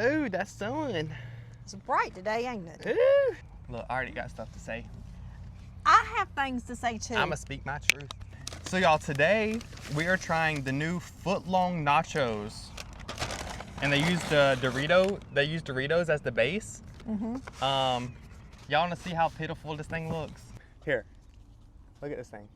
Ooh, that sun. It's bright today, ain't it? Ooh. Look, I already got stuff to say. I have things to say too. I'ma speak my truth. So y'all, today we are trying the new Foot Long Nachos. And they use Doritos as the base. Y'all wanna see how pitiful this thing looks? Here, look at this thing.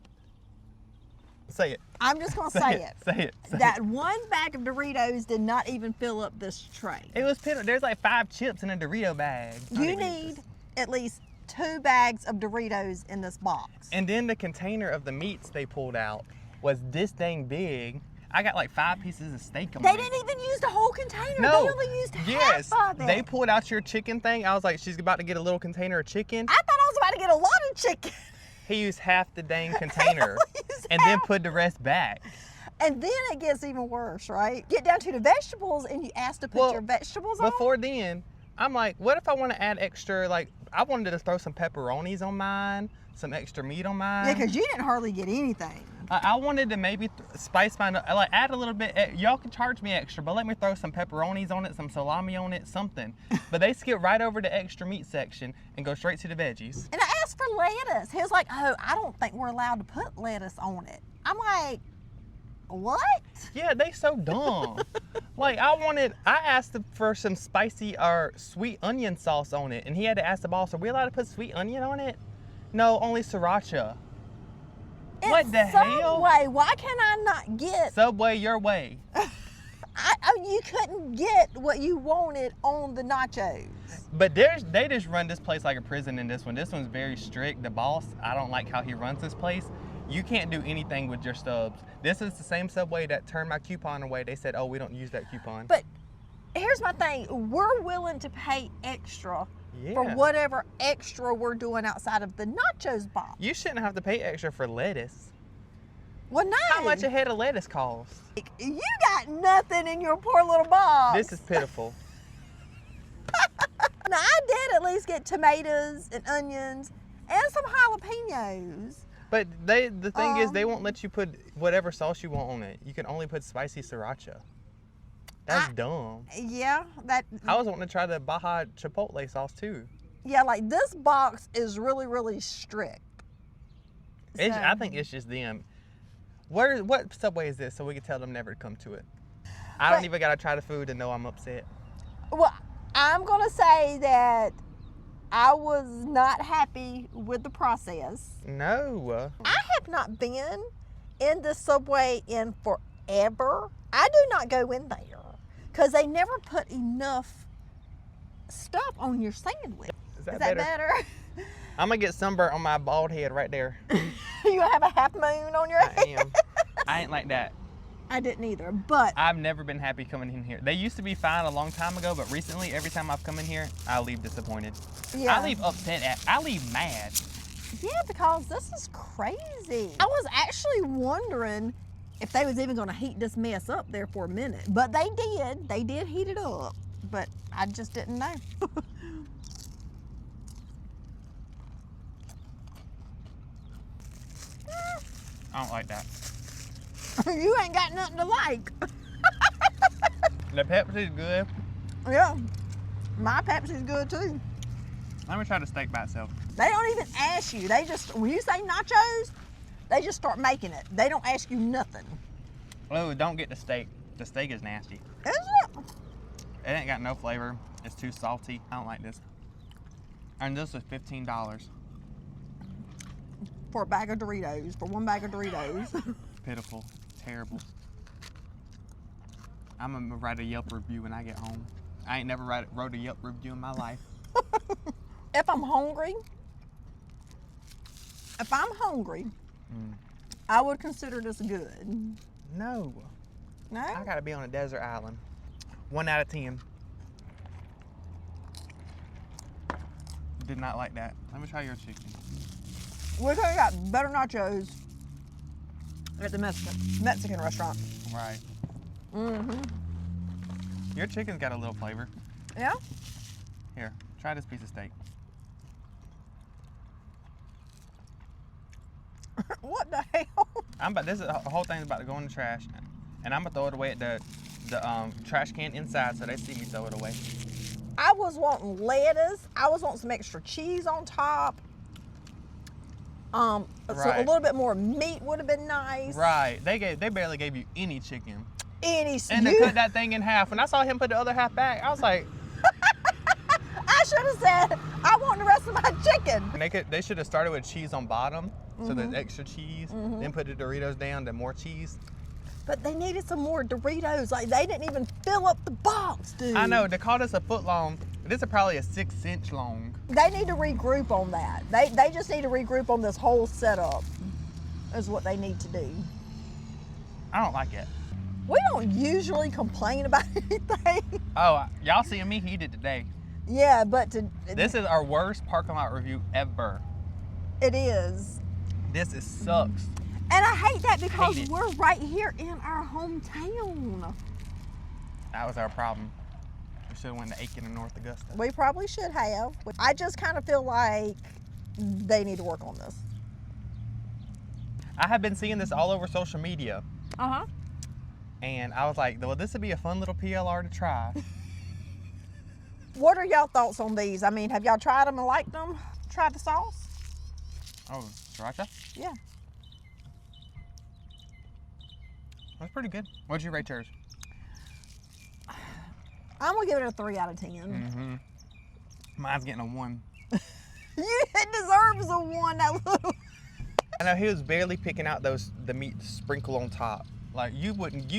Say it. I'm just gonna say it. Say it. That one bag of Doritos did not even fill up this tray. It was pitiful. There's like 5 chips in a Dorito bag. You need at least 2 bags of Doritos in this box. And then the container of the meats they pulled out was this dang big. I got like 5 pieces of steak on They it. didn't even use the whole container. No. They only used half of it. They pulled out your chicken thing. I was like, she's about to get a little container of chicken. I thought I was about to get a lot of chicken. He used half the dang container and then put the rest back. And then it gets even worse, right? Get down to the vegetables and you ask to put your vegetables on. Before then, I'm like, what if I want to add extra, like, I wanted to throw some pepperonis on mine, some extra meat on mine. Yeah, because you didn't hardly get anything. I wanted to maybe spice mine up, like add a little bit. Y'all can charge me extra, but let me throw some pepperonis on it, some salami on it, something. But they skip right over the extra meat section and go straight to the veggies. And I asked for lettuce. He was like, oh, I don't think we're allowed to put lettuce on it. I'm like, what? Yeah, they so dumb. Like I asked for some spicy or sweet onion sauce on it, and he had to ask the boss, are we allowed to put sweet onion on it? No, only sriracha. What the hell? Subway, why can I not get? Subway your way. You couldn't get what you wanted on the nachos. But they just run this place like a prison in this one. This one's very strict. The boss, I don't like how he runs this place. You can't do anything with your stubs. This is the same Subway that turned my coupon away. They said, oh, we don't use that coupon. But here's my thing. We're willing to pay extra for Yeah. whatever extra we're doing outside of the nachos box. You shouldn't have to pay extra for lettuce. Well, no. How much a head of lettuce costs? You got nothing in your poor little box. This is pitiful. Now, I did at least get tomatoes and onions and some jalapenos. But the thing is, they won't let you put whatever sauce you want on it. You can only put spicy sriracha. That's dumb. Yeah, I was wanting to try the Baja Chipotle sauce too. Yeah, like this box is really, really strict. I think it's just them. What Subway is this so we can tell them never to come to it? I don't even gotta try the food to know I'm upset. Well, I'm gonna say that I was not happy with the process. No. I have not been in the Subway in forever. I do not go in there because they never put enough stuff on your sandwich. Is that better? I'm gonna get sunburnt on my bald head right there. You have a half moon on your head? I am. I ain't like that. I didn't either, but I've never been happy coming in here. They used to be fine a long time ago, but recently, every time I've come in here, I leave disappointed. yeah. I leave upset. I leave mad. Yeah, because this is crazy. I was actually wondering if they was even going to heat this mess up there for a minute, but they did. They did heat it up, but I just didn't know. I don't like that. You ain't got nothing to like. The Pepsi's good. Yeah, my Pepsi's good too. Let me try the steak by itself. They don't even ask you. They just, when you say nachos, they just start making it. They don't ask you nothing. Oh, don't get the steak. The steak is nasty. Is it? It ain't got no flavor. It's too salty. I don't like this. And this was $15. For a bag of Doritos, for one bag of Doritos. Pitiful. Terrible. I'm gonna write a Yelp review when I get home. I ain't never wrote a Yelp review in my life. If I'm hungry, I would consider this good. No. No? I gotta be on a desert island. 1 out of 10. Did not like that. Let me try your chicken. We're gonna got better nachos at the Mexican restaurant. Right. Mm-hmm. Your chicken's got a little flavor. Yeah? Here, try this piece of steak. What the hell? This whole thing's about to go in the trash, and I'm gonna throw it away at the the trash can inside so they see me throw it away. I was wanting lettuce. I was wanting some extra cheese on top. So a Right. little bit more meat would have been nice. Right. They barely gave you any chicken. And they cut that thing in half. When I saw him put the other half back, I was like, I should have said, I want the rest of my chicken. they should have started with cheese on bottom, so there's extra cheese. Then put the Doritos down, then more cheese. But they needed some more Doritos. Like, they didn't even fill up the box, dude. I know, they called us a foot long. This is probably a 6-inch long. They need to regroup on that. They just need to regroup on this whole setup is what they need to do. I don't like it. We don't usually complain about anything. Oh, y'all seeing me heated today. Yeah, but This is our worst parking lot review ever. it is. This sucks. And I hate that because Hate it. we're right here in our hometown. That was our problem. We should have went to Aiken and North Augusta. We probably should have. I just kind of feel like they need to work on this. I have been seeing this all over social media. Uh-huh. And I was like, well, this would be a fun little PLR to try. What are y'all thoughts on these? I mean, have y'all tried them and liked them? Tried the sauce? Oh, sriracha? Yeah. That's pretty good. What'd you rate yours? I'm gonna give it a 3 out of 10. Mm-hmm. Mine's getting a 1. It deserves a 1. That little. I know he was barely picking out the meat to sprinkle on top. Like you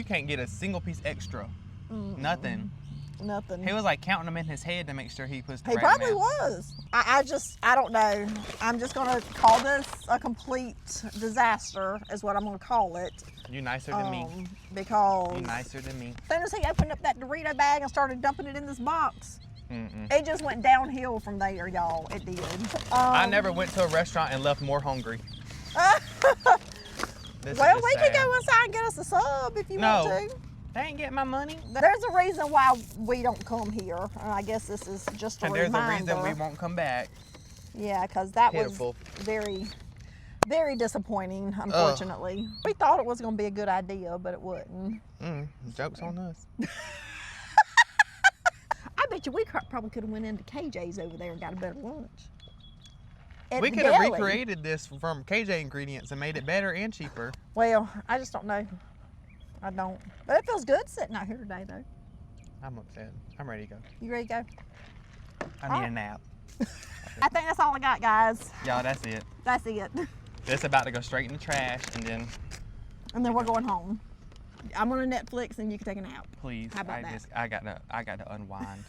can't get a single piece extra. Nothing. Nothing. He was like counting them in his head to make sure he puts the He right probably amount. was. I don't know. I'm just gonna call this a complete disaster, is what I'm gonna call it. You nicer than me. Because You nicer than me. as soon as he opened up that Dorito bag and started dumping it in this box, Mm-mm. it just went downhill from there, y'all. It did. I never went to a restaurant and left more hungry. This is Well, just we sad. could go inside and get us a sub if you No. want to. They ain't getting my money. There's a reason why we don't come here, and I guess this is just a And there's reminder. a reason we won't come back. Yeah, because that Pitiful. was very, very disappointing, unfortunately. We thought it was going to be a good idea, but it wasn't. Joke's on us. I bet you we probably could have went into KJ's over there and got a better lunch. At We the could have deli. recreated this from KJ ingredients and made it better and cheaper. Well, I just don't know. I don't. But it feels good sitting out here today, though. I'm upset. I'm ready to go. You ready to go? I need a nap. I think that's all I got, guys. Y'all, that's it. That's it. This about to go straight in the trash and then And then we're going home. I'm on Netflix and you can take a nap. please. How about that? I got to unwind.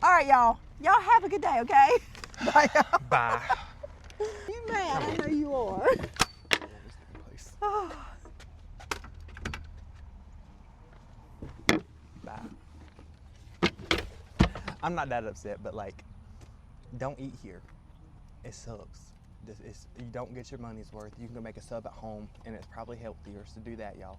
All right, y'all. Y'all have a good day, okay? Bye, y'all. Bye. You mad? I know you are. Bye. I'm not that upset, but like, don't eat here. It sucks. You don't get your money's worth. You can go make a sub at home, and it's probably healthier. So do that, y'all.